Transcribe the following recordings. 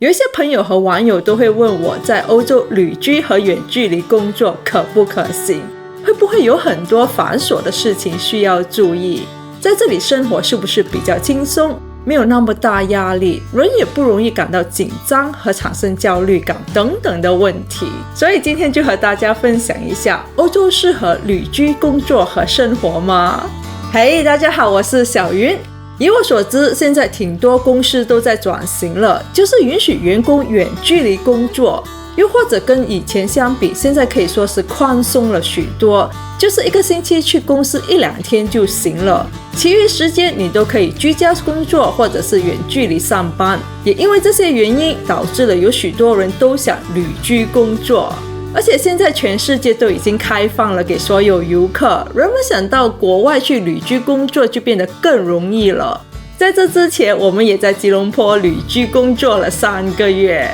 有一些朋友和网友都会问我，在欧洲旅居和远距离工作可不可行？会不会有很多繁琐的事情需要注意？在这里生活是不是比较轻松，没有那么大压力，人也不容易感到紧张和产生焦虑感等等的问题？所以今天就和大家分享一下，欧洲适合旅居工作和生活吗？嘿，大家好，我是小云。以我所知，现在挺多公司都在转型了，就是允许员工远距离工作，又或者跟以前相比，现在可以说是宽松了许多，就是一个星期去公司1-2天就行了，其余时间你都可以居家工作或者是远距离上班。也因为这些原因，导致了有许多人都想旅居工作。而且现在全世界都已经开放了给所有游客，人们想到国外去旅居工作就变得更容易了。在这之前，我们也在吉隆坡旅居工作了3个月。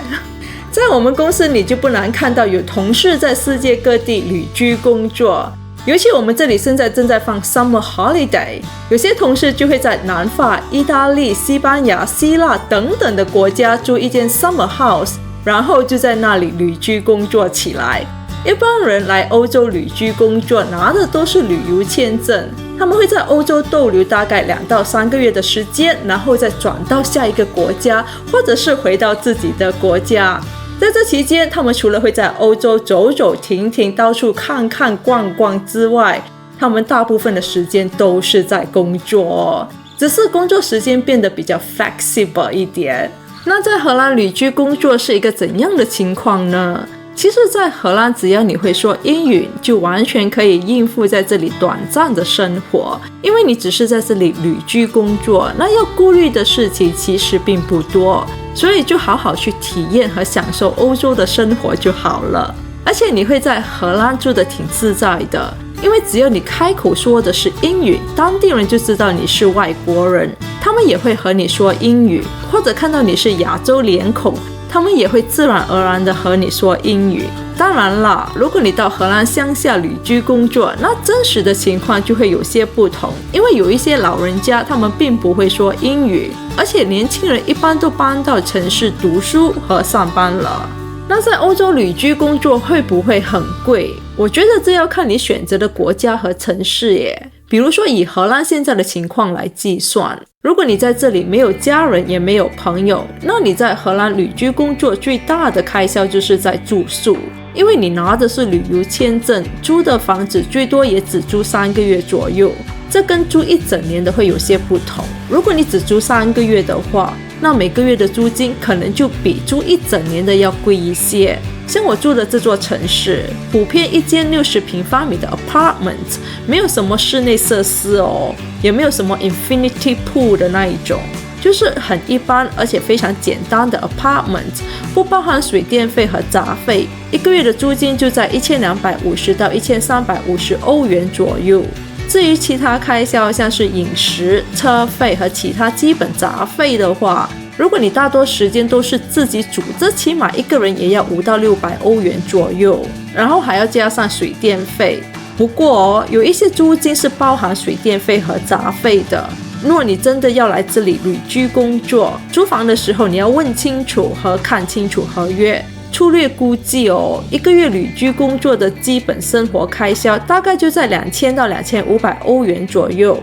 在我们公司，你就不难看到有同事在世界各地旅居工作。尤其我们这里现在正在放 Summer Holiday， 有些同事就会在南法、意大利、西班牙、希腊等等的国家租一间 Summer House，然后就在那里旅居工作起来。一般人来欧洲旅居工作拿的都是旅游签证，他们会在欧洲逗留大概2到3个月的时间，然后再转到下一个国家，或者是回到自己的国家。在这期间，他们除了会在欧洲走走停停，到处看看逛逛之外，他们大部分的时间都是在工作，只是工作时间变得比较 flexible 一点。那在荷兰旅居工作是一个怎样的情况呢？其实在荷兰，只要你会说英语，就完全可以应付在这里短暂的生活，因为你只是在这里旅居工作，那要顾虑的事情其实并不多，所以就好好去体验和享受欧洲的生活就好了。而且你会在荷兰住得挺自在的，因为只要你开口说的是英语，当地人就知道你是外国人，他们也会和你说英语，或者看到你是亚洲脸孔，他们也会自然而然地和你说英语。当然啦，如果你到荷兰乡下旅居工作，那真实的情况就会有些不同，因为有一些老人家他们并不会说英语，而且年轻人一般都搬到城市读书和上班了。那在欧洲旅居工作会不会很贵？我觉得这要看你选择的国家和城市耶。比如说以荷兰现在的情况来计算，如果你在这里没有家人也没有朋友，那你在荷兰旅居工作最大的开销就是在住宿，因为你拿的是旅游签证，租的房子最多也只租3个月左右，这跟租1整年的会有些不同。如果你只租3个月的话，那每个月的租金可能就比租1整年的要贵一些。像我住的这座城市，普遍一间60平方米的 apartment， 没有什么室内设施哦，也没有什么 infinity pool 的那一种，就是很一般而且非常简单的 apartment， 不包含水电费和杂费，一个月的租金就在1250到1350欧元左右。至于其他开销，像是饮食、车费和其他基本杂费的话，如果你大多时间都是自己煮，这起码一个人也要5到600欧元左右，然后还要加上水电费。不过有一些租金是包含水电费和杂费的。如果你真的要来这里旅居工作，租房的时候你要问清楚和看清楚合约。粗略估计一个月旅居工作的基本生活开销大概就在2000到2500欧元左右。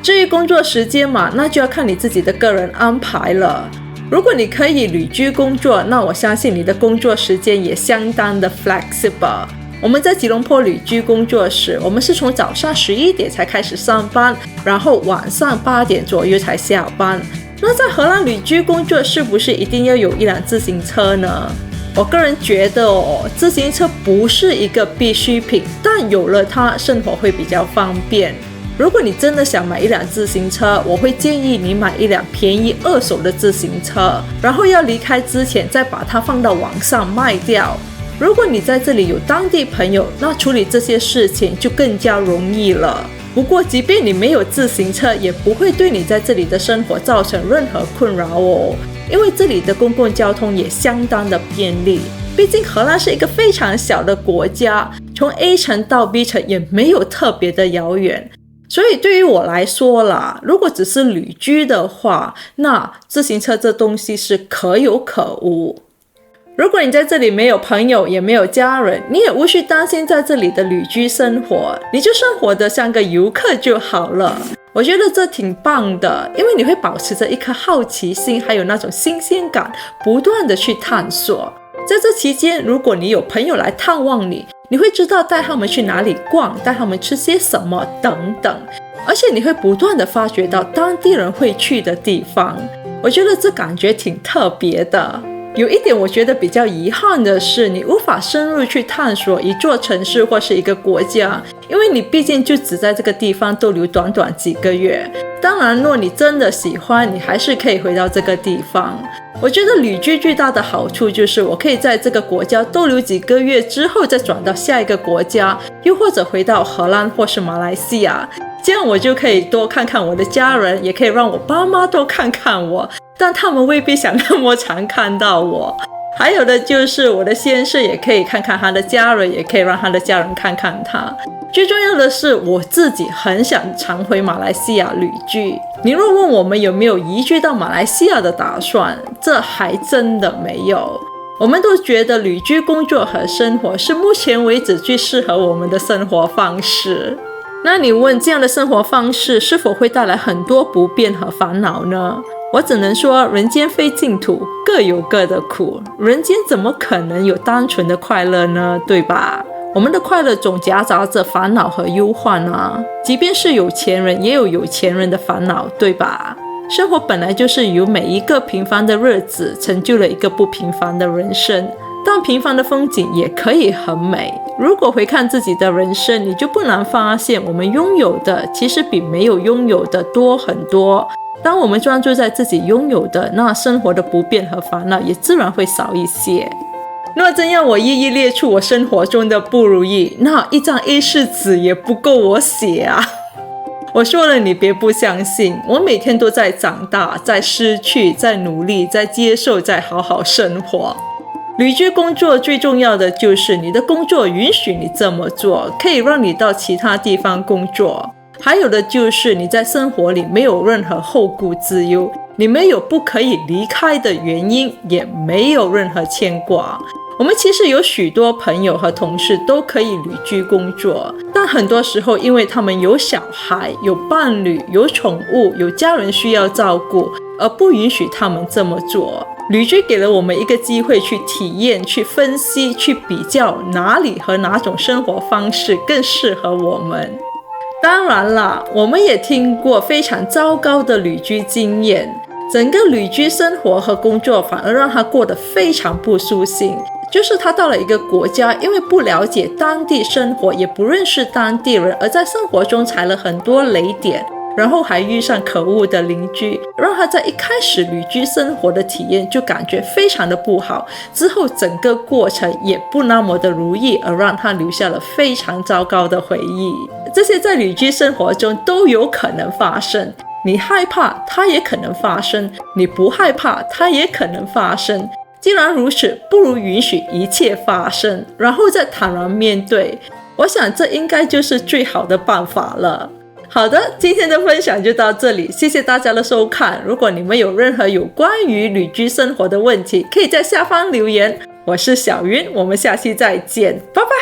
至于工作时间嘛，那就要看你自己的个人安排了。如果你可以旅居工作，那我相信你的工作时间也相当的 flexible。我们在吉隆坡旅居工作时，我们是从早上11点才开始上班，然后晚上8点左右才下班。那在荷兰旅居工作是不是一定要有一辆自行车呢？我个人觉得自行车不是一个必需品，但有了它，生活会比较方便。如果你真的想买一辆自行车，我会建议你买一辆便宜2手的自行车，然后要离开之前再把它放到网上卖掉。如果你在这里有当地朋友，那处理这些事情就更加容易了。不过即便你没有自行车，也不会对你在这里的生活造成任何困扰因为这里的公共交通也相当的便利。毕竟荷兰是一个非常小的国家，从 A 城到 B 城也没有特别的遥远，所以对于我来说啦，如果只是旅居的话，那自行车这东西是可有可无。如果你在这里没有朋友也没有家人，你也无需担心在这里的旅居生活，你就生活得像个游客就好了。我觉得这挺棒的，因为你会保持着一颗好奇心，还有那种新鲜感，不断的去探索。在这期间，如果你有朋友来探望你，你会知道带他们去哪里逛，带他们吃些什么等等，而且你会不断的发掘到当地人会去的地方。我觉得这感觉挺特别的。有一点我觉得比较遗憾的是，你无法深入去探索一座城市或是一个国家，因为你毕竟就只在这个地方逗留短短几个月。当然，若你真的喜欢，你还是可以回到这个地方。我觉得旅居最大的好处就是我可以在这个国家逗留几个月之后再转到下一个国家，又或者回到荷兰或是马来西亚，这样我就可以多看看我的家人，也可以让我爸妈多看看我，但他们未必想那么常看到我。还有的就是我的先生也可以看看他的家人，也可以让他的家人看看他。最重要的是我自己很想常回马来西亚旅居。你若问我们有没有移居到马来西亚的打算，这还真的没有。我们都觉得旅居工作和生活是目前为止最适合我们的生活方式。那你问这样的生活方式是否会带来很多不便和烦恼呢？我只能说人间非净土，各有各的苦，人间怎么可能有单纯的快乐呢？对吧？我们的快乐总夹杂着烦恼和忧患啊，即便是有钱人也有有钱人的烦恼，对吧？生活本来就是由每一个平凡的日子成就了一个不平凡的人生，但平凡的风景也可以很美。如果回看自己的人生，你就不难发现我们拥有的其实比没有拥有的多很多。当我们专注在自己拥有的，那生活的不便和烦恼也自然会少一些。若真要我一一列出我生活中的不如意，那一张 A4 纸也不够我写啊。我说了你别不相信，我每天都在长大，在失去，在努力，在接受，在好好生活。旅居工作最重要的就是你的工作允许你这么做，可以让你到其他地方工作。还有的就是你在生活里没有任何后顾之忧，你没有不可以离开的原因，也没有任何牵挂。我们其实有许多朋友和同事都可以旅居工作，但很多时候因为他们有小孩、有伴侣、有宠物、有家人需要照顾，而不允许他们这么做。旅居给了我们一个机会去体验、去分析、去比较哪里和哪种生活方式更适合我们。当然啦，我们也听过非常糟糕的旅居经验，整个旅居生活和工作反而让他过得非常不舒心。就是他到了一个国家，因为不了解当地生活，也不认识当地人，而在生活中踩了很多雷点，然后还遇上可恶的邻居，让他在一开始旅居生活的体验就感觉非常的不好，之后整个过程也不那么的如意，而让他留下了非常糟糕的回忆。这些在旅居生活中都有可能发生，你害怕它也可能发生，你不害怕它也可能发生。既然如此，不如允许一切发生，然后再坦然面对。我想这应该就是最好的办法了。好的，今天的分享就到这里，谢谢大家的收看。如果你们有任何有关于旅居生活的问题，可以在下方留言。我是小云，我们下期再见，拜拜。